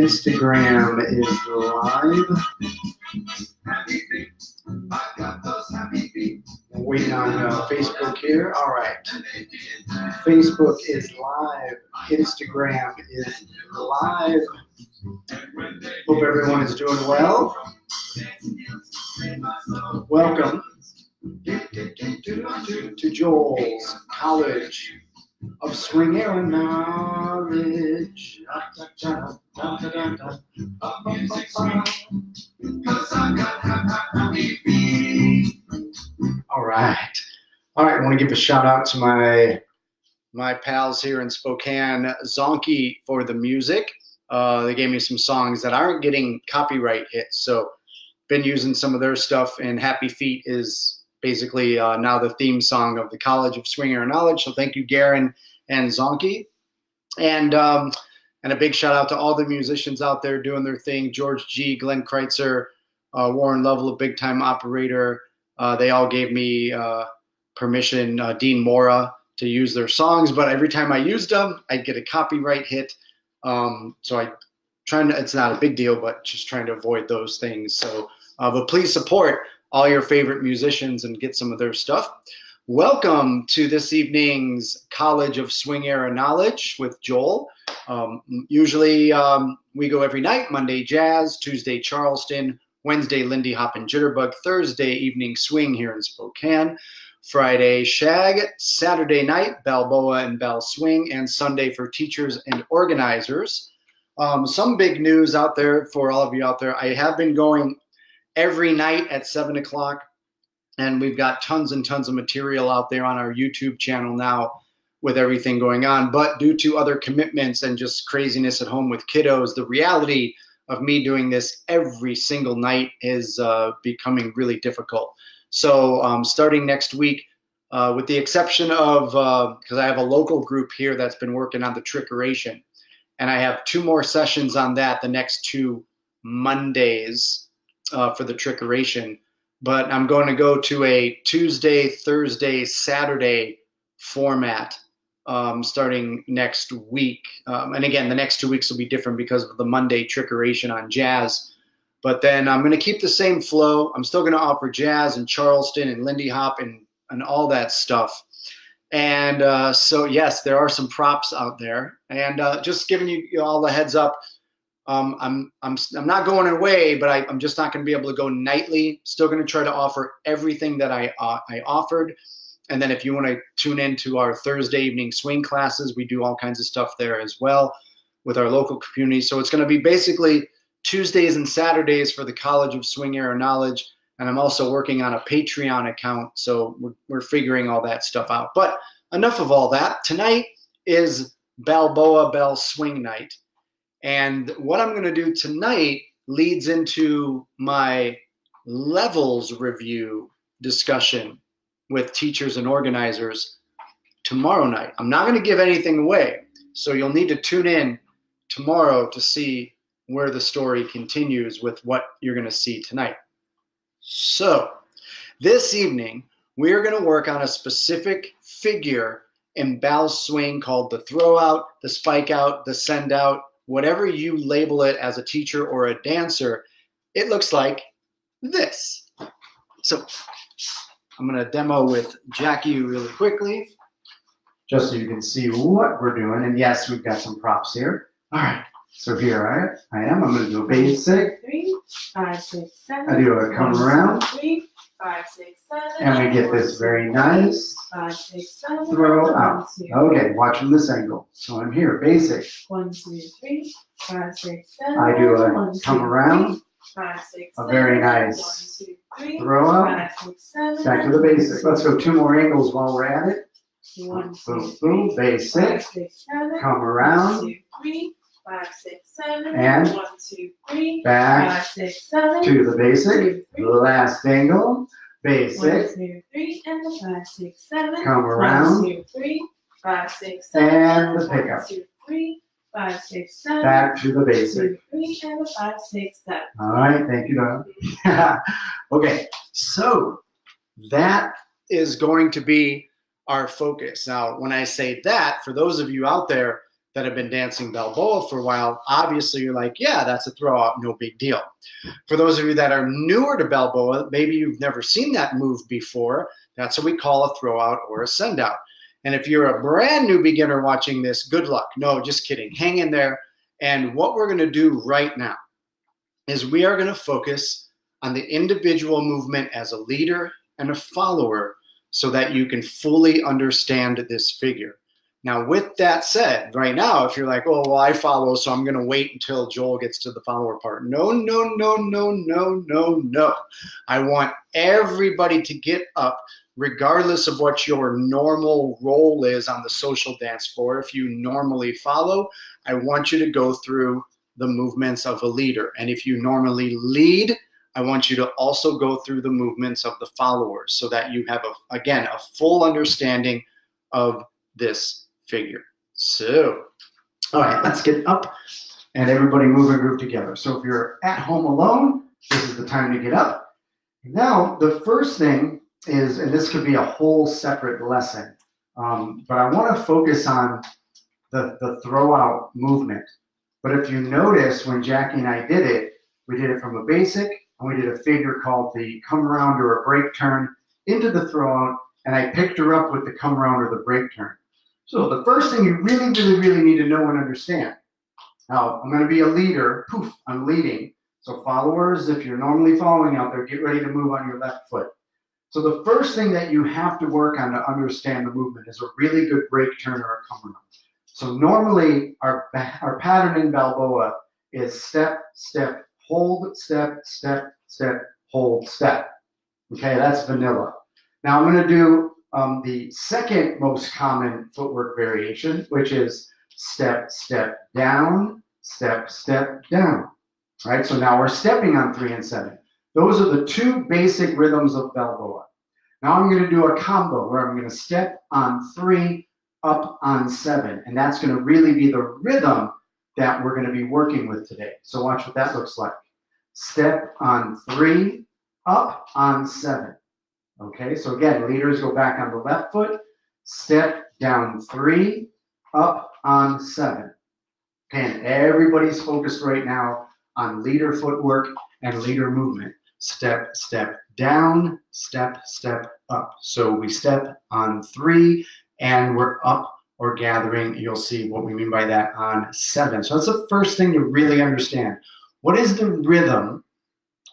Instagram is live. Waiting on Facebook here. All right. Facebook is live. Instagram is live. Hope everyone is doing well. Welcome to Joel's College of Swing and Knowledge. All right. I want to give a shout out to my pals here in Spokane, Zonky, for the music. They gave me some songs that aren't getting copyright hits, so been using some of their stuff, and Happy Feet is basically now the theme song of the College of Swing and Knowledge. So thank you, Garen and Zonky. And a big shout out to all the musicians out there doing their thing. George G, Glenn Kreitzer, Warren Lovell, a big time operator. They all gave me permission, Dean Mora, to use their songs, but every time I used them, I'd get a copyright hit. So it's not a big deal, but just trying to avoid those things. So, but please support all your favorite musicians and get some of their stuff. Welcome to this evening's College of Swing Era Knowledge with Joel. Usually we go every night: Monday jazz, Tuesday Charleston, Wednesday Lindy Hop and Jitterbug, Thursday evening swing here in Spokane, Friday shag, Saturday night Balboa and BAL-SWING, and Sunday for teachers and organizers. Some big news out there for all of you out there. I have been going every night at 7 o'clock, and we've got tons and tons of material out there on our YouTube channel now with everything going on. But due to other commitments and just craziness at home with kiddos, the reality of me doing this every single night is becoming really difficult. So starting next week, with the exception of, because I have a local group here that's been working on the trickeration, and I have 2 more sessions on that the next 2 Mondays for the trickeration. But I'm going to go to a Tuesday, Thursday, Saturday format starting next week. And again, the next 2 weeks will be different because of the Monday trickeration on jazz. But then I'm going to keep the same flow. I'm still going to offer jazz and Charleston and Lindy Hop and all that stuff. And so, yes, there are some props out there. And just giving you all the heads up, I'm not going away, but I'm just not going to be able to go nightly. Still going to try to offer everything that I offered. And then if you want to tune into our Thursday evening swing classes, we do all kinds of stuff there as well with our local community. So it's going to be basically Tuesdays and Saturdays for the College of Swing Era Knowledge. And I'm also working on a Patreon account, so we're figuring all that stuff out. But enough of all that. Tonight is Balboa BAL-SWING night. And what I'm going to do tonight leads into my levels review discussion with teachers and organizers tomorrow night. I'm not going to give anything away, so you'll need to tune in tomorrow to see where the story continues with what you're going to see tonight. So this evening, we are going to work on a specific figure in BAL-SWING called the throwout, the spike out, the send out, whatever you label it as a teacher or a dancer. It looks like this. So I'm going to demo with Jackie really quickly, just so you can see what we're doing. And yes, we've got some props here. All right. So here I am. I'm going to do a basic. 3, 5, 6, 7. I do a come around. 3, 5, 6, 7. And we get this very nice 5, 6, 7. throw out. Okay, watch from this angle. So I'm here, basic. 1, 2, 3, 5, 6, 7. I do a come around. 5, 6, a very nice 1, 2, 3, throw out. 5, 6, 7. Back to the basic. Let's go 2 more angles while we're at it. 1, 2, Boom, 3, boom, basic. 5, 6, 7. Come around. 1, 2, 3, 5, 6, 7. And 1, 2, 3, back 5, 6, 7. to the basic. 2, 3. Last angle. Basic. 1, 2, 3, and the 5, 6, 7. Come around. 1, 2, 3, 5, 6, 7. And the pickup. 1, 2, 3, 5, 6, 7. Back to the basic. 2, 3, and the 5, 6, 7. All right, thank you, Doug. Okay, so that is going to be our focus. Now, when I say that, for those of you out there that have been dancing Balboa for a while, obviously you're like, yeah, that's a throwout, no big deal. For those of you that are newer to Balboa, maybe you've never seen that move before, that's what we call a throwout or a sendout. And if you're a brand new beginner watching this, good luck. No, just kidding. Hang in there. And what we're going to do right now is we are going to focus on the individual movement as a leader and a follower so that you can fully understand this figure. Now, with that said, right now, if you're like, oh, well, I follow, so I'm going to wait until Joel gets to the follower part. No, no, no, no, no, no, no. I want everybody to get up, regardless of what your normal role is on the social dance floor. If you normally follow, I want you to go through the movements of a leader. And if you normally lead, I want you to also go through the movements of the followers so that you have, again, a full understanding of this figure. So, all right, let's get up and everybody move and group together. So if you're at home alone, this is the time to get up. Now, the first thing is, and this could be a whole separate lesson, but I want to focus on the throwout movement. But if you notice, when Jackie and I did it, we did it from a basic, and we did a figure called the come around or a break turn into the throwout, and I picked her up with the come around or the break turn. So the first thing you really, really, really need to know and understand. Now, I'm going to be a leader. Poof, I'm leading. So followers, if you're normally following out there, get ready to move on your left foot. So the first thing that you have to work on to understand the movement is a really good break turn or a come around. So normally our pattern in Balboa is step, step, hold, step, step, step, hold, step. Okay, that's vanilla. Now I'm going to do the second most common footwork variation, which is step, step, down, step, step, down. All right, so now we're stepping on 3 and 7. Those are the two basic rhythms of Balboa. Now I'm going to do a combo where I'm going to step on 3, up on 7, and that's going to really be the rhythm that we're going to be working with today. So watch what that looks like. Step on 3, up on 7. Okay, so again, leaders go back on the left foot, step down 3, up on 7. Okay, and everybody's focused right now on leader footwork and leader movement. Step, step down, step, step up. So we step on 3 and we're up or gathering. You'll see what we mean by that on 7. So that's the first thing to really understand. What is the rhythm,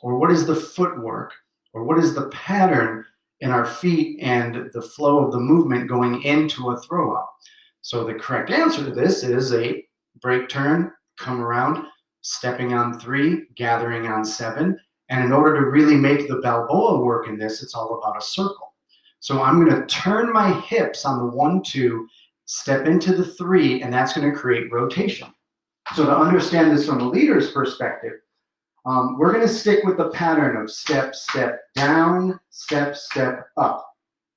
or what is the footwork, or what is the pattern in our feet and the flow of the movement going into a throwout? So the correct answer to this is a break turn, come around, stepping on 3, gathering on 7. And in order to really make the Balboa work in this, it's all about a circle. So I'm going to turn my hips on the 1, 2, step into the 3, and that's going to create rotation. So to understand this from a leader's perspective, we're going to stick with the pattern of step, step down, step, step up.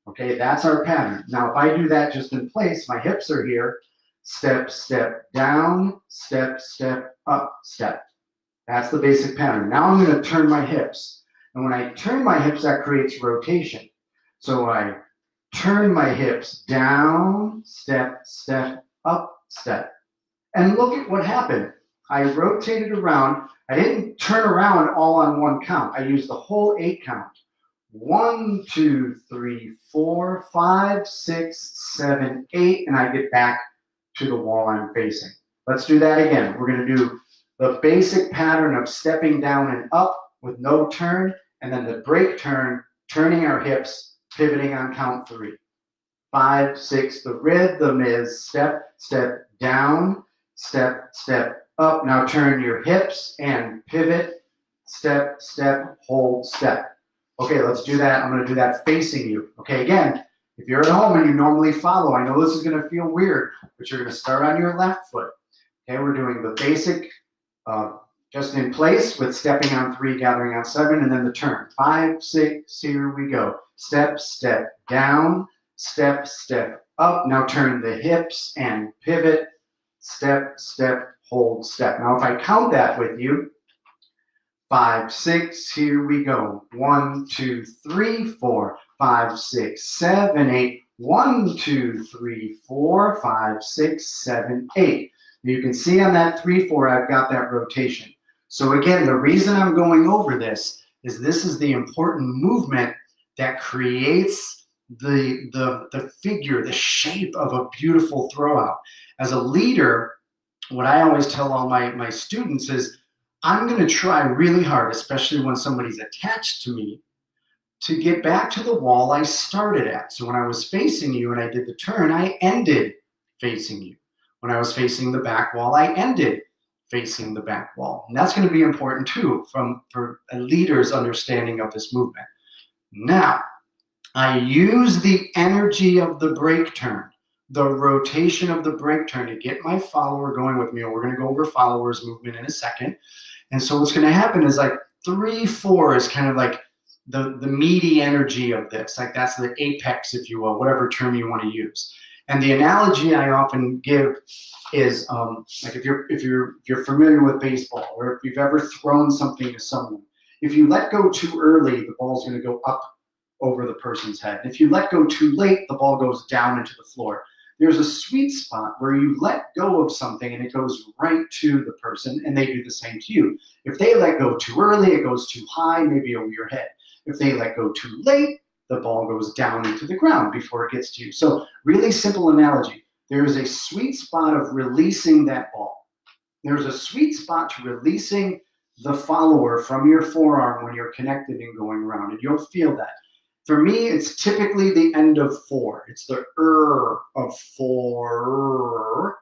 Okay, that's our pattern. Now, if I do that just in place, my hips are here. Step, step down, step, step up, step. That's the basic pattern. Now I'm going to turn my hips. And when I turn my hips, that creates rotation. So I turn my hips down, step, step, up, step. And look at what happened. I rotated around. I didn't turn around all on one count. I used the whole 8 count. 1, 2, 3, 4, 5, 6, 7, 8, and I get back to the wall I'm facing. Let's do that again. We're going to do the basic pattern of stepping down and up with no turn, and then the break turn, turning our hips, pivoting on count 3. 5, 6, the rhythm is step, step down, step, step up. Now turn your hips and pivot, step, step, hold, step. Okay, let's do that. I'm going to do that facing you. Okay, again, if you're at home and you normally follow, I know this is going to feel weird, but you're going to start on your left foot. Okay, we're doing the basic just in place with stepping on 3, gathering on 7, and then the turn. 5, 6, here we go. Step, step down, step, step up. Now turn the hips and pivot, step, step, hold, step. Now if I count that with you, 5, 6, here we go. 1, 2, 3, 4, 5, 6, 7, 8. 1, 2, 3, 4, 5, 6, 7, 8. You can see on that 3-4, I've got that rotation. So again, the reason I'm going over this is the important movement that creates the figure, the shape of a beautiful throwout. As a leader, what I always tell all my students is, I'm going to try really hard, especially when somebody's attached to me, to get back to the wall I started at. So when I was facing you and I did the turn, I ended facing you. When I was facing the back wall, I ended facing the back wall. And that's going to be important too for a leader's understanding of this movement. Now, I use the energy of the break turn, the rotation of the break turn, to get my follower going with me. And we're going to go over followers movement in a second. And so what's going to happen is like 3-4 is kind of like the meaty energy of this. Like that's the apex, if you will, whatever term you want to use. And the analogy I often give is like if you're familiar with baseball, or if you've ever thrown something to someone, if you let go too early, the ball's going to go up over the person's head. And if you let go too late, the ball goes down into the floor. There's a sweet spot where you let go of something and it goes right to the person, and they do the same to you. If they let go too early, it goes too high, maybe over your head. If they let go too late, the ball goes down into the ground before it gets to you. So really simple analogy. There is a sweet spot of releasing that ball. There's a sweet spot to releasing the follower from your forearm when you're connected and going around, and you'll feel that. For me, it's typically the end of 4. It's the of 4.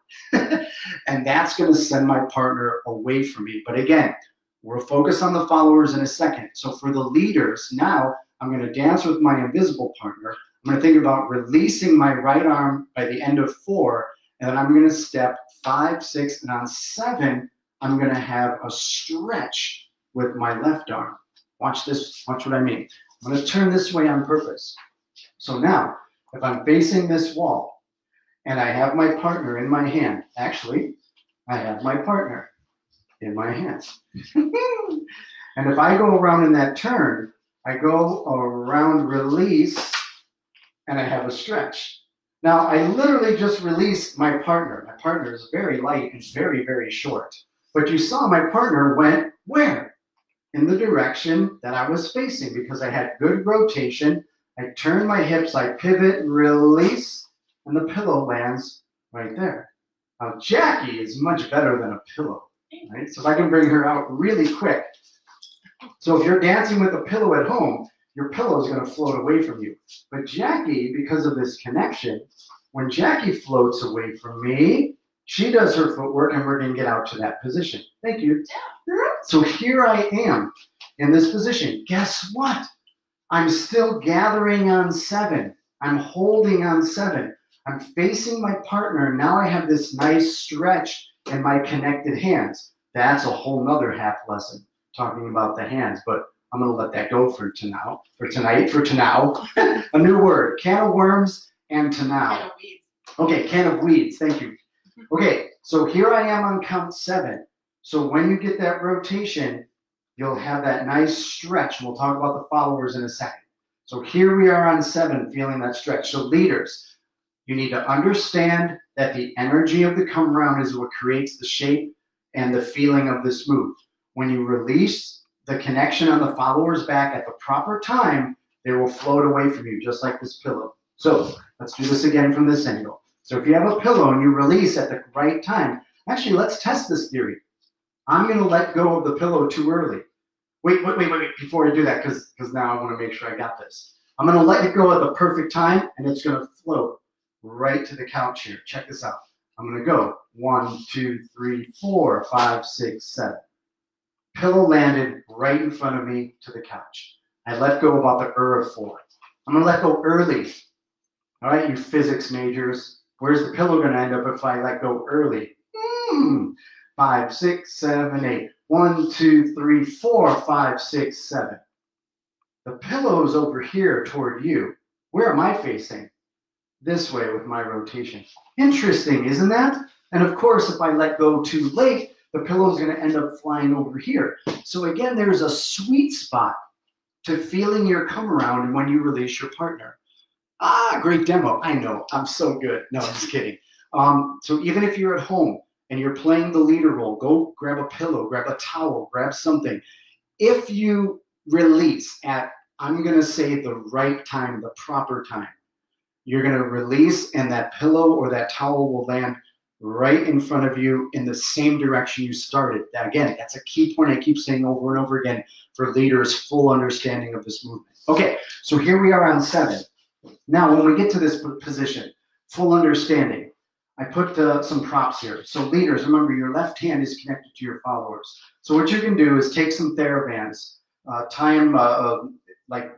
And that's going to send my partner away from me. But again, we'll focus on the followers in a second. So for the leaders, now I'm going to dance with my invisible partner. I'm going to think about releasing my right arm by the end of 4. And then I'm going to step 5, 6, and on 7, I'm going to have a stretch with my left arm. Watch this. Watch what I mean. I'm going to turn this way on purpose. So now, if I'm facing this wall and I have my partner in my hand, actually, I have my partner in my hands. And if I go around in that turn, I go around release, and I have a stretch. Now, I literally just released my partner. My partner is very light and very, very short. But you saw my partner went where? In the direction that I was facing, because I had good rotation. I turn my hips, I pivot, release, and the pillow lands right there. Now, Jackie is much better than a pillow, right? So if I can bring her out really quick. So if you're dancing with a pillow at home, your pillow is going to float away from you. But Jackie, because of this connection, when Jackie floats away from me, she does her footwork, and we're going to get out to that position. Thank you. So here I am in this position. Guess what? I'm still gathering on 7. I'm holding on 7. I'm facing my partner. Now I have this nice stretch in my connected hands. That's a whole nother half lesson, talking about the hands, but I'm going to let that go for now. A new word, can of worms and to now. Can of weeds. Okay, can of weeds. Thank you. Okay, so here I am on count 7. So when you get that rotation, you'll have that nice stretch. We'll talk about the followers in a second. So here we are on 7, feeling that stretch. So leaders, you need to understand that the energy of the come around is what creates the shape and the feeling of this move. When you release the connection on the followers back at the proper time, they will float away from you, just like this pillow. So let's do this again from this angle. So if you have a pillow and you release at the right time, actually, let's test this theory. I'm going to let go of the pillow too early. Wait, before I do that, because now I want to make sure I got this. I'm going to let it go at the perfect time, and it's going to float right to the couch here. Check this out. I'm going to go 1, 2, 3, 4, 5, 6, 7. Pillow landed right in front of me to the couch. I let go about the of 4. I'm going to let go early. All right, you physics majors. Where's the pillow going to end up if I let go early? 5, 6, 7, 8. 1, 2, 3, 4, 5, 6, 7. The pillow's over here toward you. Where am I facing? This way with my rotation. Interesting, isn't that? And of course, if I let go too late, the pillow's going to end up flying over here. So again, there's a sweet spot to feeling your come around when you release your partner. Ah, great demo. I know. I'm so good. No, I'm just kidding. So even if you're at home, and you're playing the leader role, go grab a pillow, grab a towel, grab something. If you release at, I'm going to say the right time, the proper time, you're going to release and that pillow or that towel will land right in front of you in the same direction you started. Now, again, that's a key point I keep saying over and over again for leaders' full understanding of this movement. Okay, so here we are on 7. Now, when we get to this position, full understanding, I put some props here. So leaders, remember your left hand is connected to your followers. So what you can do is take some TheraBands, tie them, like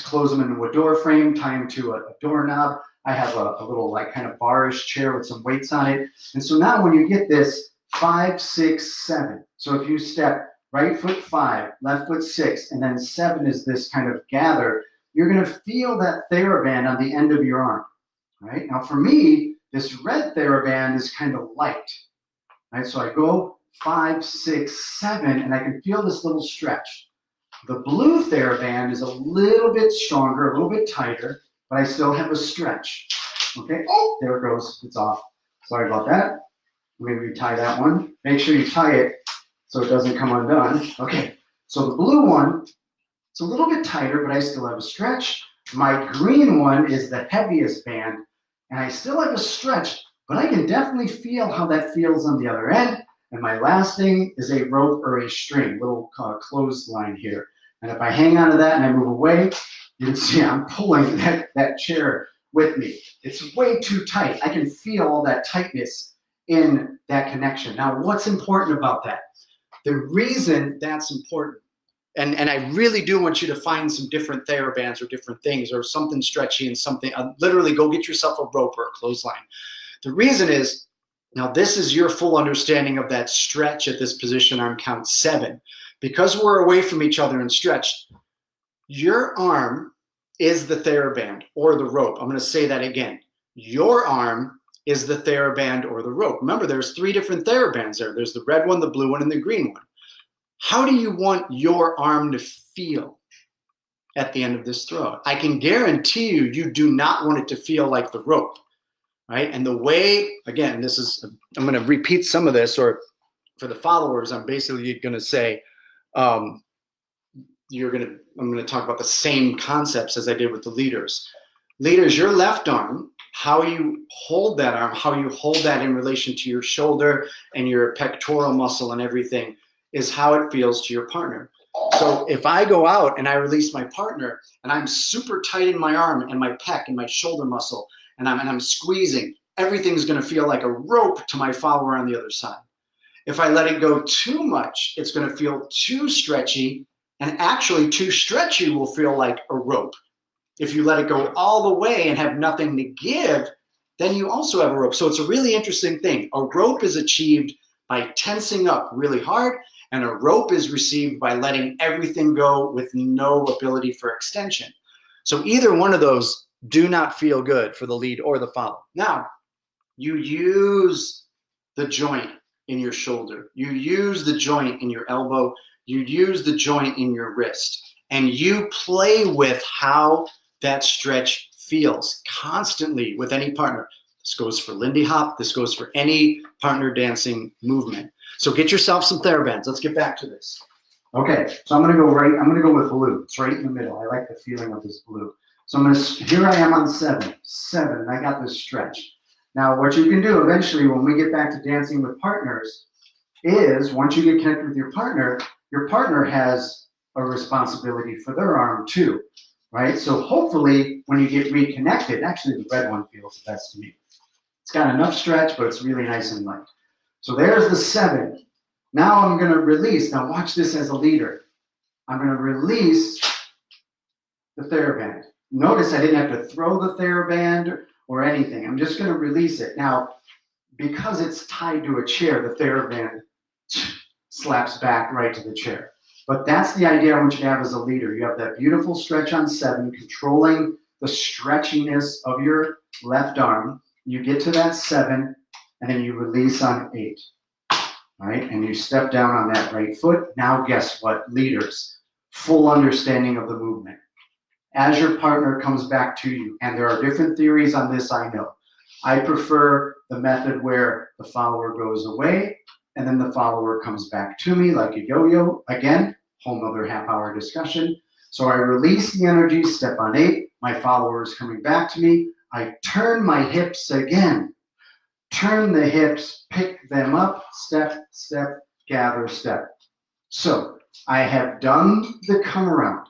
close them into a door frame, tie them to a doorknob. I have a little like kind of barish chair with some weights on it. And so now when you get this 5, 6, 7. So if you step right foot 5, left foot 6, and then 7 is this kind of gather, you're going to feel that TheraBand on the end of your arm. Right? Now for me, this red TheraBand is kind of light. Right? So I go 5, 6, 7, and I can feel this little stretch. The blue TheraBand is a little bit stronger, a little bit tighter, but I still have a stretch. Okay, oh, there it goes, it's off. Sorry about that. Maybe you tie that one. Make sure you tie it so it doesn't come undone. Okay, so the blue one, it's a little bit tighter, but I still have a stretch. My green one is the heaviest band, and I still have a stretch, but I can definitely feel how that feels on the other end. And my last thing is a rope or a string, little clothesline here. And if I hang on to that and I move away, you can see I'm pulling that chair with me. It's way too tight. I can feel all that tightness in that connection. Now, what's important about that? The reason that's important, and I really do want you to find some different TheraBands or different things or something stretchy and something, literally go get yourself a rope or a clothesline. The reason is, now this is your full understanding of that stretch at this position on count 7. Because we're away from each other and stretched, your arm is the TheraBand or the rope. I'm going to say that again. Your arm is the TheraBand or the rope. Remember, there's 3 different TheraBands there. There's the red one, the blue one, and the green one. How do you want your arm to feel at the end of this throw? I can guarantee you, you do not want it to feel like the rope, right? And the way, again, this is, I'm going to repeat some of this, or for the followers, I'm basically going to say, I'm going to talk about the same concepts as I did with the leaders. Leaders, your left arm, how you hold that arm, how you hold that in relation to your shoulder and your pectoral muscle and everything is how it feels to your partner. So if I go out and I release my partner and I'm super tight in my arm and my pec and my shoulder muscle and I'm squeezing, everything's going to feel like a rope to my follower on the other side. If I let it go too much, it's going to feel too stretchy, and actually too stretchy will feel like a rope. If you let it go all the way and have nothing to give, then you also have a rope. So it's a really interesting thing. A rope is achieved by tensing up really hard, and a rope is received by letting everything go with no ability for extension. So either one of those do not feel good for the lead or the follow. Now, you use the joint in your shoulder. You use the joint in your elbow. You use the joint in your wrist. And you play with how that stretch feels constantly with any partner. This goes for Lindy Hop. This goes for any partner dancing movement. So get yourself some TheraBands. Let's get back to this. Okay, so I'm going to go with blue. It's right in the middle. I like the feeling of this blue. So here I am on 7, and I got this stretch. Now, what you can do eventually when we get back to dancing with partners is once you get connected with your partner has a responsibility for their arm too, right? So hopefully when you get reconnected, actually the red one feels the best to me. It's got enough stretch, but it's really nice and light. So there's the 7. Now I'm going to release. Now watch this as a leader. I'm going to release the TheraBand. Notice I didn't have to throw the TheraBand or anything. I'm just going to release it. Now, because it's tied to a chair, the TheraBand slaps back right to the chair. But that's the idea I want you to have as a leader. You have that beautiful stretch on 7, controlling the stretchiness of your left arm. You get to that 7, and then you release on 8. All right, and you step down on that right foot. Now guess what, leaders? Full understanding of the movement. As your partner comes back to you, and there are different theories on this, I know. I prefer the method where the follower goes away and then the follower comes back to me like a yo-yo. Again, whole nother half-hour discussion. So I release the energy, step on 8. My follower is coming back to me. I turn my hips again. Turn the hips, pick them up, step, step, gather, step. So I have done the come around.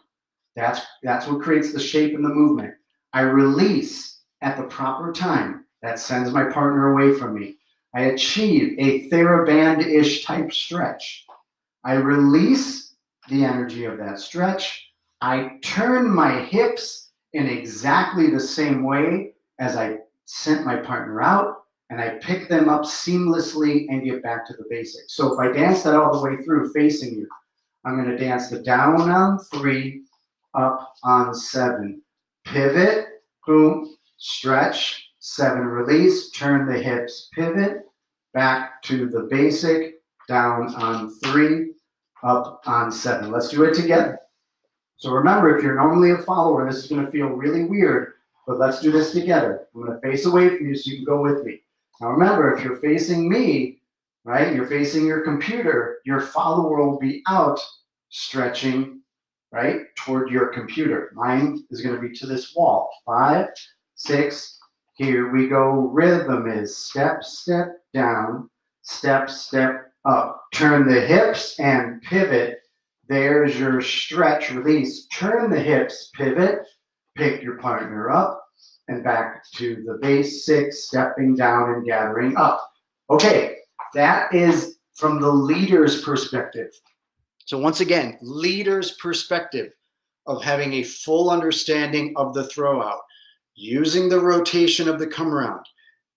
That's what creates the shape and the movement. I release at the proper time. That sends my partner away from me. I achieve a TheraBand-ish type stretch. I release the energy of that stretch. I turn my hips in exactly the same way as I sent my partner out, and I pick them up seamlessly and get back to the basics. So if I dance that all the way through facing you, I'm going to dance the down on 3, up on 7. Pivot, boom, stretch, 7, release, turn the hips, pivot, back to the basic, down on 3, up on 7. Let's do it together. So remember, if you're normally a follower, this is going to feel really weird, but let's do this together. I'm going to face away from you so you can go with me. Now remember, if you're facing me, right, you're facing your computer, your follower will be out stretching, right, toward your computer. Mine is going to be to this wall. 5, 6, here we go. Rhythm is step, step down, step, step up. Turn the hips and pivot. There's your stretch, release. Turn the hips, pivot, pick your partner up, and back to the basic, stepping down and gathering up. Okay, that is from the leader's perspective. So once again, leader's perspective of having a full understanding of the throwout, using the rotation of the come around,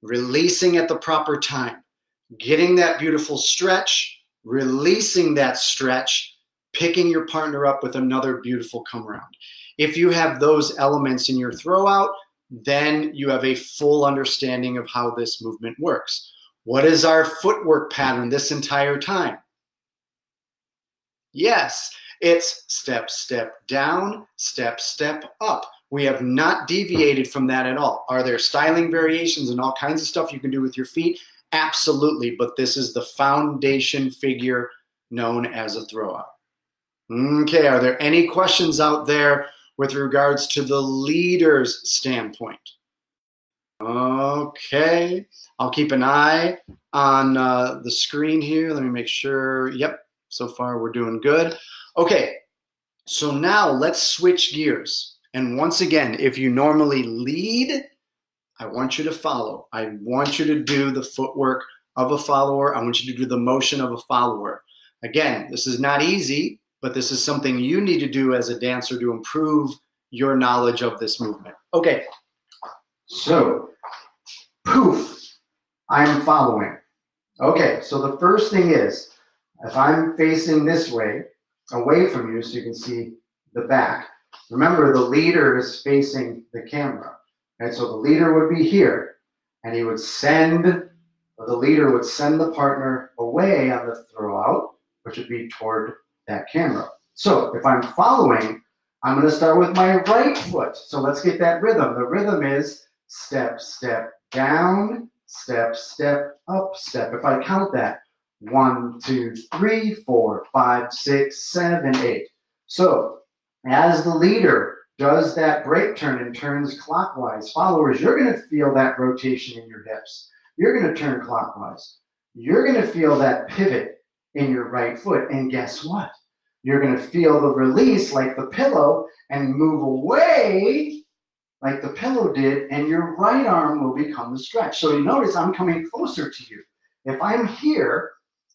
releasing at the proper time, getting that beautiful stretch, releasing that stretch, picking your partner up with another beautiful come around. If you have those elements in your throwout, then you have a full understanding of how this movement works. What is our footwork pattern this entire time? Yes, it's step, step down, step, step up. We have not deviated from that at all. Are there styling variations and all kinds of stuff you can do with your feet? Absolutely, but this is the foundation figure known as a throwout. Okay, are there any questions out there with regards to the leader's standpoint? Okay, I'll keep an eye on the screen here. Let me make sure. Yep, so far we're doing good. Okay, so now let's switch gears. And once again, if you normally lead, I want you to follow. I want you to do the footwork of a follower. I want you to do the motion of a follower. Again, this is not easy, but this is something you need to do as a dancer to improve your knowledge of this movement. Okay, so poof, I'm following. Okay, so the first thing is, if I'm facing this way, away from you so you can see the back, remember the leader is facing the camera. Right? So the leader would be here, and he would send, or the leader would send the partner away on the throwout, which would be toward that camera. So if I'm following, I'm going to start with my right foot. So let's get that rhythm. The rhythm is step, step down, step, step up, step. If I count that, 1, 2, 3, 4, 5, 6, 7, 8. So as the leader does that break turn and turns clockwise, followers, you're going to feel that rotation in your hips. You're going to turn clockwise. You're going to feel that pivot in your right foot. And guess what? You're going to feel the release like the pillow and move away like the pillow did, and your right arm will become the stretch. So you notice I'm coming closer to you. If I'm here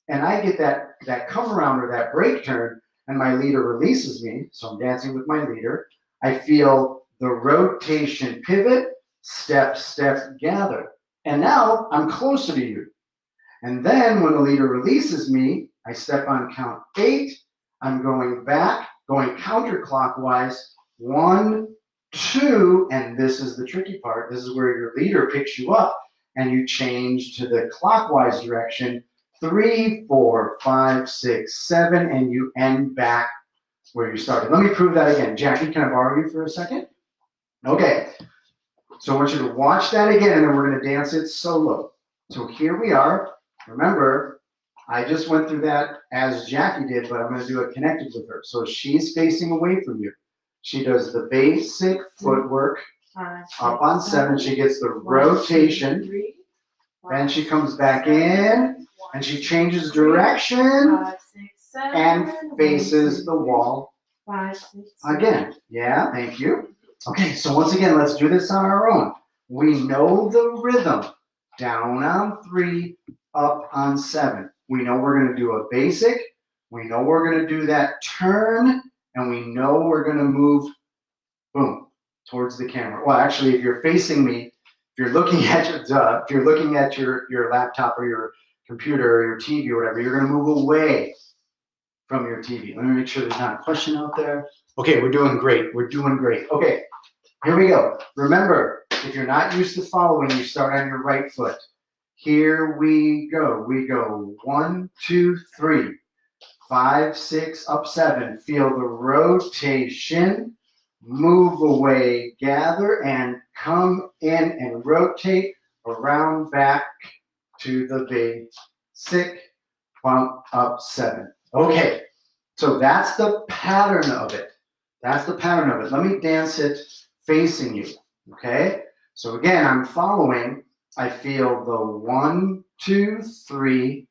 and I get that come around or that break turn and my leader releases me, so I'm dancing with my leader, I feel the rotation pivot, step, step, gather. And now I'm closer to you. And then when the leader releases me, I step on count 8. I'm going back, going counterclockwise. 1, 2, and this is the tricky part. This is where your leader picks you up and you change to the clockwise direction. 3, 4, 5, 6, 7, and you end back where you started. Let me prove that again. Jackie, can I borrow you for a second? Okay. So I want you to watch that again, and then we're going to dance it solo. So here we are. Remember, I just went through that as Jackie did, but I'm going to do it connected with her. So she's facing away from you. She does the basic footwork up on 7. She gets the rotation. Then she comes back in and she changes direction and faces the wall again. Yeah, thank you. Okay, so once again, let's do this on our own. We know the rhythm. Down on 3, up on 7. We know we're going to do a basic. We know we're going to do that turn, and we know we're going to move, boom, towards the camera. Well, actually, if you're facing me, if you're looking at your laptop or your computer or your TV or whatever, you're going to move away from your TV. Let me make sure there's not a question out there. Okay, we're doing great. We're doing great. Okay, here we go. Remember, if you're not used to following, you start on your right foot. Here we go. We go 1, 2, 3, 5, 6, up 7. Feel the rotation. Move away, gather, and come in and rotate around back to the basic. Bump up 7. Okay, so that's the pattern of it. That's the pattern of it. Let me dance it facing you. Okay, so again, I'm following. I feel the 1, 2, 3,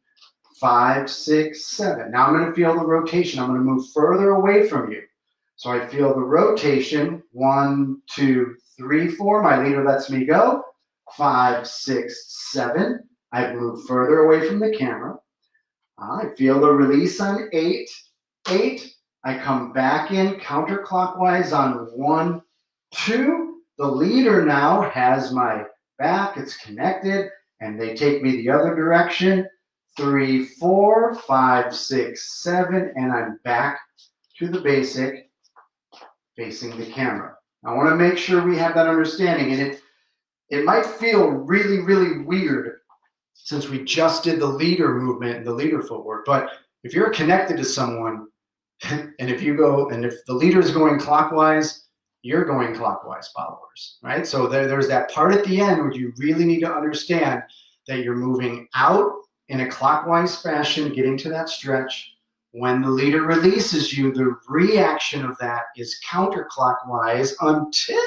5, 6, 7. Now I'm going to feel the rotation. I'm going to move further away from you. So I feel the rotation. 1, 2, 3, 4. My leader lets me go. 5, 6, 7. I've moved further away from the camera. I feel the release on 8. 8. I come back in counterclockwise on 1, 2. The leader now has my back. It's connected, and they take me the other direction. 3, 4, 5, 6, 7, and I'm back to the basic, facing the camera. I want to make sure we have that understanding, and it might feel really, really weird since we just did the leader movement and the leader footwork, but if you're connected to someone, and if the leader is going clockwise, you're going clockwise, followers, right? So there's that part at the end where you really need to understand that you're moving out in a clockwise fashion, getting to that stretch. When the leader releases you, the reaction of that is counterclockwise until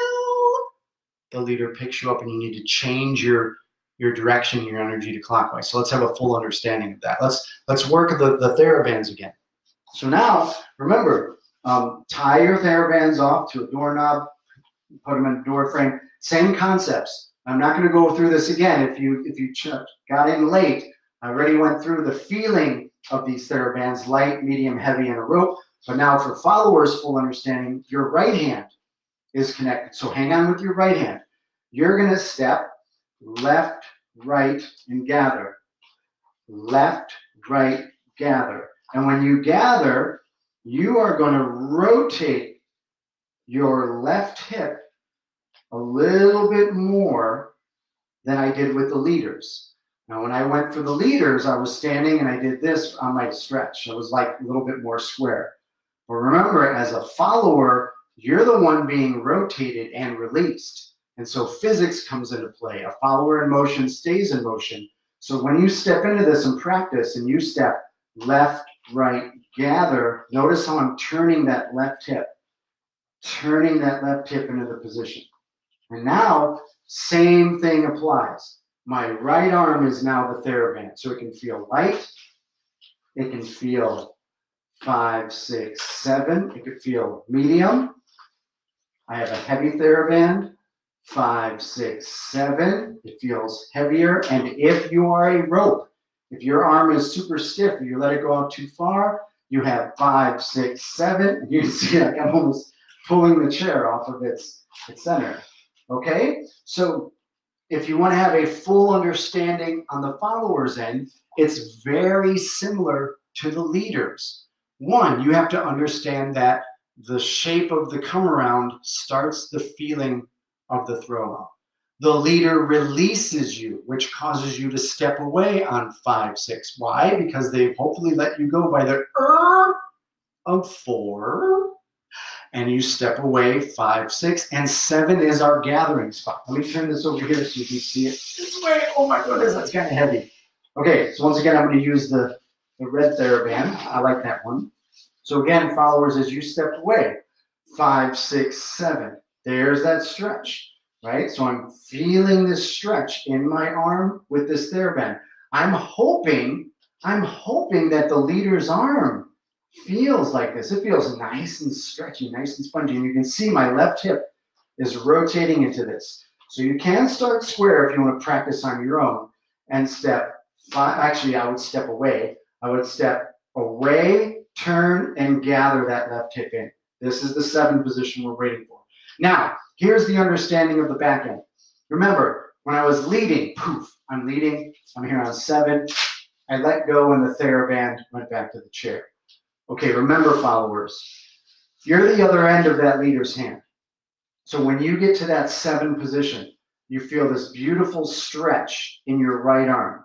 the leader picks you up and you need to change your direction, your energy to clockwise. So let's have a full understanding of that. Let's work the TheraBands again. So now, remember, tie your TheraBands off to a doorknob, put them in a door frame. Same concepts. I'm not going to go through this again. If you got in late, I already went through the feeling of these TheraBands, light, medium, heavy, and a rope. But now for followers' full understanding, your right hand is connected. So hang on with your right hand. You're going to step left, right, and gather. Left, right, gather. And when you gather, you are going to rotate your left hip a little bit more than I did with the leaders. Now, when I went for the leaders, I was standing and I did this on my stretch. It was like a little bit more square. But remember, as a follower, you're the one being rotated and released. And so physics comes into play. A follower in motion stays in motion. So when you step into this and practice and you step left, right, gather, notice how I'm turning that left hip into the position. And now, same thing applies. My right arm is now the TheraBand. So it can feel light. It can feel 5, 6, 7. It could feel medium. I have a heavy TheraBand. 5, 6, 7. It feels heavier. And if you are a rope, if your arm is super stiff and you let it go out too far, you have 5, 6, 7. You can see like I'm almost pulling the chair off of its center. Okay? So if you want to have a full understanding on the follower's end, it's very similar to the leaders. One, you have to understand that the shape of the come around starts the feeling of the throw out. The leader releases you, which causes you to step away on 5, 6. Why? Because they've hopefully let you go by the of 4. and you step away, 5, 6, and 7 is our gathering spot. Let me turn this over here so you can see it this way. Oh my goodness, that's kind of heavy. Okay, so once again, I'm going to use the red TheraBand. I like that one. So again, followers, as you step away, 5, 6, 7, there's that stretch, right? So I'm feeling this stretch in my arm with this TheraBand. I'm hoping that the leader's arm feels like this. It feels nice and stretchy, nice and spongy. And you can see my left hip is rotating into this. So you can start square if you want to practice on your own and step 5. Actually, I would step away. I would step away, turn, and gather that left hip in. This is the 7 position we're waiting for. Now, here's the understanding of the back end. Remember, when I was leading, poof, I'm leading. I'm here on 7. I let go and the TheraBand went back to the chair. Okay, remember, followers, you're the other end of that leader's hand. So when you get to that 7 position, you feel this beautiful stretch in your right arm.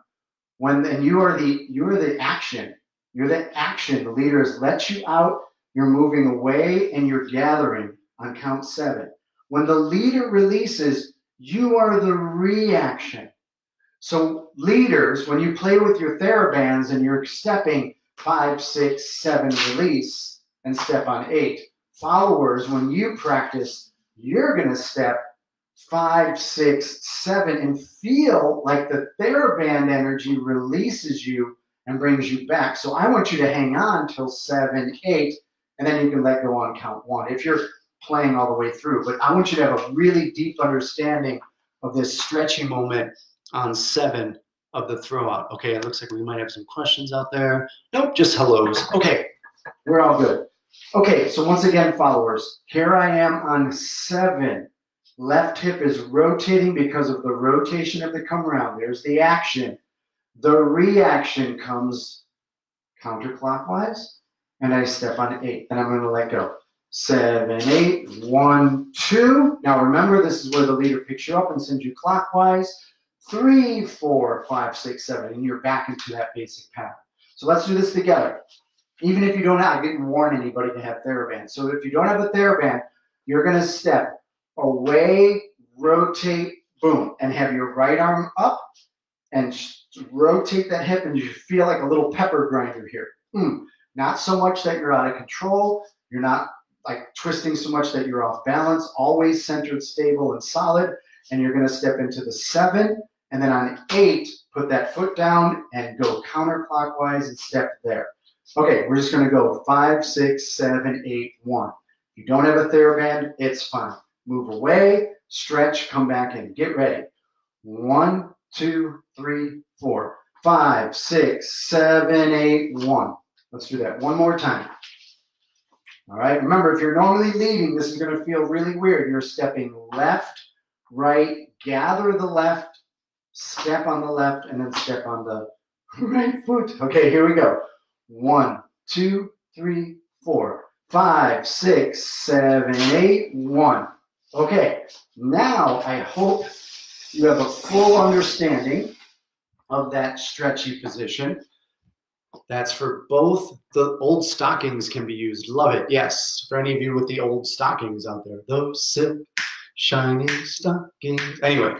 And you're the action. You're the action. The leaders let you out. You're moving away and you're gathering on count 7. When the leader releases, you are the reaction. So leaders, when you play with your TheraBands and you're stepping 5, 6, 7, release, and step on 8. Followers, when you practice, you're going to step 5, 6, 7, and feel like the TheraBand energy releases you and brings you back. So I want you to hang on till 7, 8, and then you can let go on count 1 if you're playing all the way through. But I want you to have a really deep understanding of this stretchy moment on 7 of the Throwout. Okay, it looks like we might have some questions out there. Nope, just hellos. Okay, we're all good. Okay, so once again, followers, here I am on 7. Left hip is rotating because of the rotation of the come around. There's the action. The reaction comes counterclockwise, and I step on 8. Then I'm going to let go. 7, 8, 1, 2. Now remember, this is where the leader picks you up and sends you clockwise. 3, 4, 5, 6, 7, and you're back into that basic pattern. So let's do this together. Even if you don't have, I didn't warn anybody to have TheraBand. So if you don't have a TheraBand, you're going to step away, rotate, boom, and have your right arm up and rotate that hip, and you feel like a little pepper grinder here. Not so much that you're out of control. You're not like twisting so much that you're off balance. Always centered, stable, and solid. And you're going to step into the 7, and then on 8, put that foot down and go counterclockwise and step there. Okay, we're just going to go 5, 6, 7, 8, 1. If you don't have a TheraBand, it's fine. Move away, stretch, come back in. Get ready. 1, 2, 3, 4, 5, 6, 7, 8, 1. Let's do that one more time. All right, remember, if you're normally leading, this is going to feel really weird. You're stepping left, right, gather the left, step on the left, and then step on the right foot. Okay, here we go. 1, 2, 3, 4, 5, 6, 7, 8, 1. Okay, now I hope you have a full understanding of that stretchy position. That's for both. The old stockings can be used. Love it. Yes, for any of you with the old stockings out there. Those silk shiny stockings. Anyway,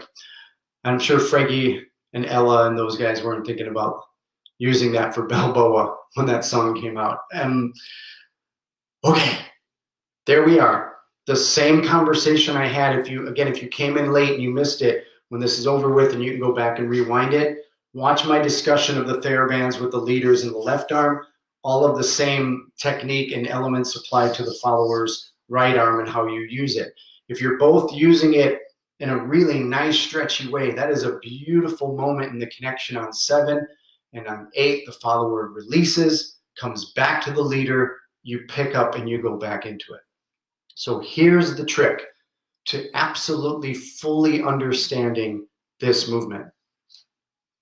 I'm sure Frankie and Ella and those guys weren't thinking about using that for BALBOA when that song came out. Okay, there we are. The same conversation I had. If you came in late and you missed it, when this is over with and you can go back and rewind it, watch my discussion of the TheraBands with the leaders in the left arm. All of the same technique and elements apply to the follower's right arm and how you use it. If you're both using it in a really nice stretchy way, that is a beautiful moment in the connection on 7. And on 8, the follower releases, comes back to the leader, you pick up and you go back into it. So here's the trick to absolutely fully understanding this movement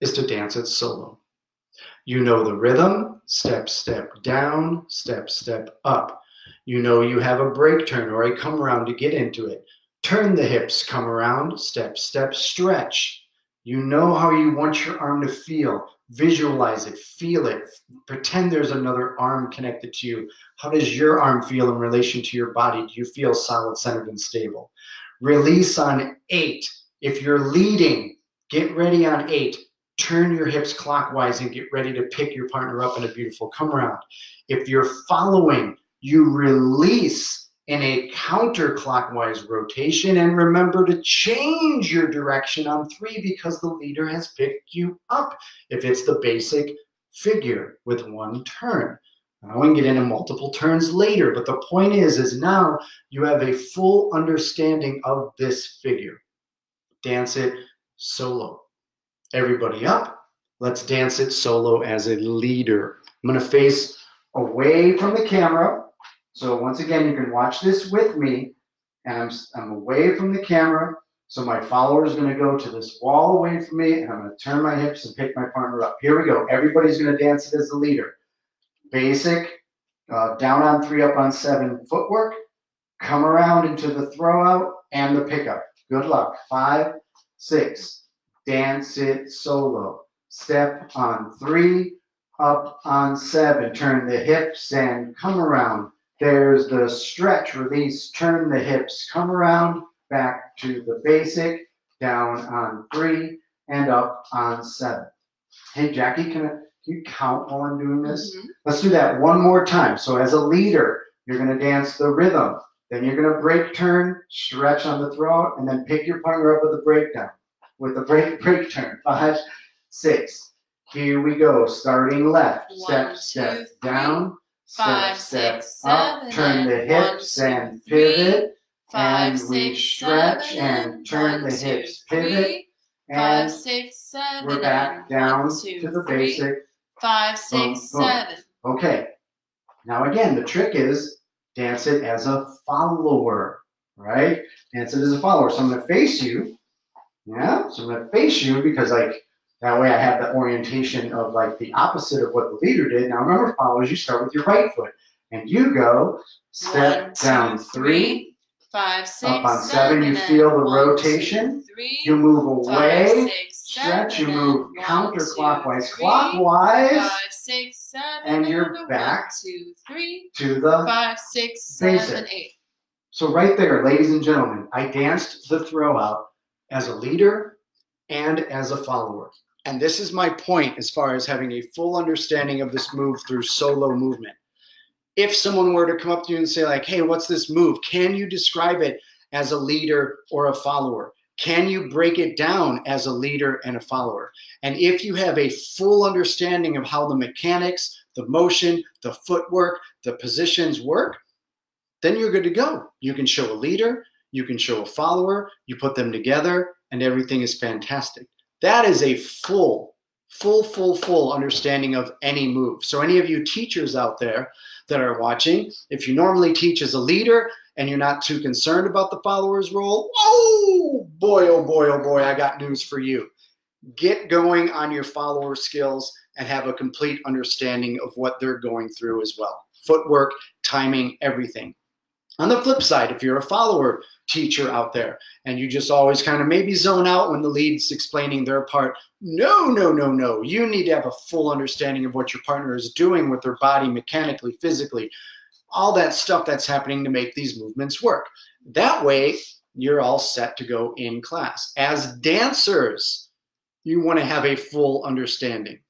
is to dance it solo. You know the rhythm, step, step down, step, step up. You know you have a break turn or a come around to get into it. Turn the hips, come around, step, step, stretch. You know how you want your arm to feel. Visualize it, feel it, pretend there's another arm connected to you. How does your arm feel in relation to your body? Do you feel solid, centered, and stable? Release on 8. If you're leading, get ready on 8. Turn your hips clockwise and get ready to pick your partner up in a beautiful come around. If you're following, you release in a counterclockwise rotation, and remember to change your direction on 3 because the leader has picked you up if it's the basic figure with 1 turn. Now we can get into multiple turns later, but the point is now you have a full understanding of this figure. Dance it solo. Everybody up. Let's dance it solo as a leader. I'm going to face away from the camera. So once again, you can watch this with me, and I'm away from the camera. So my follower is going to go to this wall away from me, and I'm going to turn my hips and pick my partner up. Here we go. Everybody's going to dance it as the leader. Basic, down on 3, up on 7 footwork. Come around into the throwout and the pickup. Good luck. 5, 6. Dance it solo. Step on 3, up on 7. Turn the hips and come around. There's the stretch, release, turn the hips, come around, back to the basic, down on 3, and up on 7. Hey, Jackie, can you count while I'm doing this? Mm-hmm. Let's do that one more time. So as a leader, you're going to dance the rhythm. Then you're going to break turn, stretch on the throat, and then pick your partner up with a breakdown, with a break turn. 5, 6. Here we go. Starting left. 1, Step 2, down. 5, Step 6, up, 7, turn the hips and pivot, 5, and we 6, stretch 7, and turn the 1, 2, hips, 3, pivot, 5, and 6, 7, we're back down 1, 2, to the 3, basic. 5, 6, Boom, boom. 7. Okay, now again, the trick is dance it as a follower, right? Dance it as a follower. So I'm going to face you, yeah? So I'm going to face you because that way I have the orientation of the opposite of what the leader did. Now remember, followers, you start with your right foot. And you go, step 1, 2, down 3, 5, 6, up on 7, you feel the 1, rotation, 2, 3, you move away, 5, 6, stretch, you 7, move 1, counterclockwise, 2, 3, clockwise, 5, 6, 7, and you're back 1, 2, 3, to the 5, 6, 7, basic. 8. So right there, ladies and gentlemen, I danced the throwout as a leader and as a follower. And this is my point as far as having a full understanding of this move through solo movement. If someone were to come up to you and say hey, what's this move? Can you describe it as a leader or a follower? Can you break it down as a leader and a follower? And if you have a full understanding of how the mechanics, the motion, the footwork, the positions work, then you're good to go. You can show a leader, you can show a follower, you put them together, and everything is fantastic. That is a full understanding of any move. So any of you teachers out there that are watching, if you normally teach as a leader and you're not too concerned about the follower's role, oh boy, I got news for you. Get going on your follower skills and have a complete understanding of what they're going through as well. Footwork, timing, everything. On the flip side, if you're a follower teacher out there and you just always kind of maybe zone out when the lead's explaining their part, no. You need to have a full understanding of what your partner is doing with their body mechanically, physically, all that stuff that's happening to make these movements work. That way, you're all set to go in class. As dancers, you want to have a full understanding.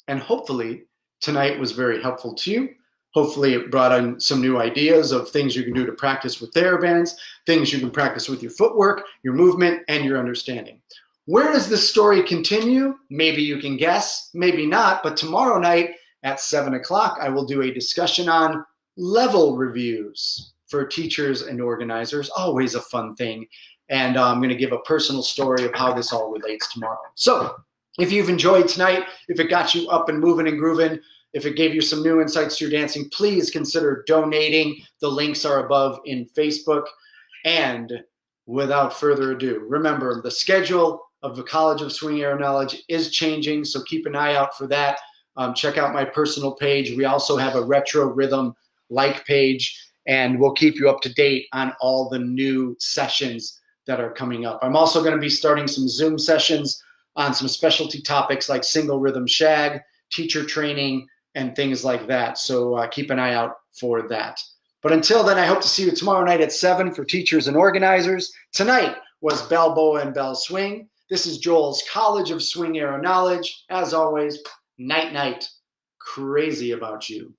And hopefully, tonight was very helpful to you. Hopefully it brought in some new ideas of things you can do to practice with TheraBands, things you can practice with your footwork, your movement, and your understanding. Where does this story continue? Maybe you can guess, maybe not, but tomorrow night at 7 o'clock, I will do a discussion on level reviews for teachers and organizers. Always a fun thing. And I'm going to give a personal story of how this all relates tomorrow. So if you've enjoyed tonight, if it got you up and moving and grooving, if it gave you some new insights to your dancing, please consider donating. The links are above in Facebook. And without further ado, remember the schedule of the College of Swing Aero Knowledge is changing, so keep an eye out for that. Check out my personal page. We also have a retro rhythm page, and we'll keep you up to date on all the new sessions that are coming up. I'm also going to be starting some Zoom sessions on some specialty topics like single rhythm shag, teacher training, and things like that. So keep an eye out for that. But until then, I hope to see you tomorrow night at 7 for teachers and organizers. Tonight was BALBOA and BAL-SWING. This is Joel's College of Swing Era Knowledge. As always, night, night. Crazy about you.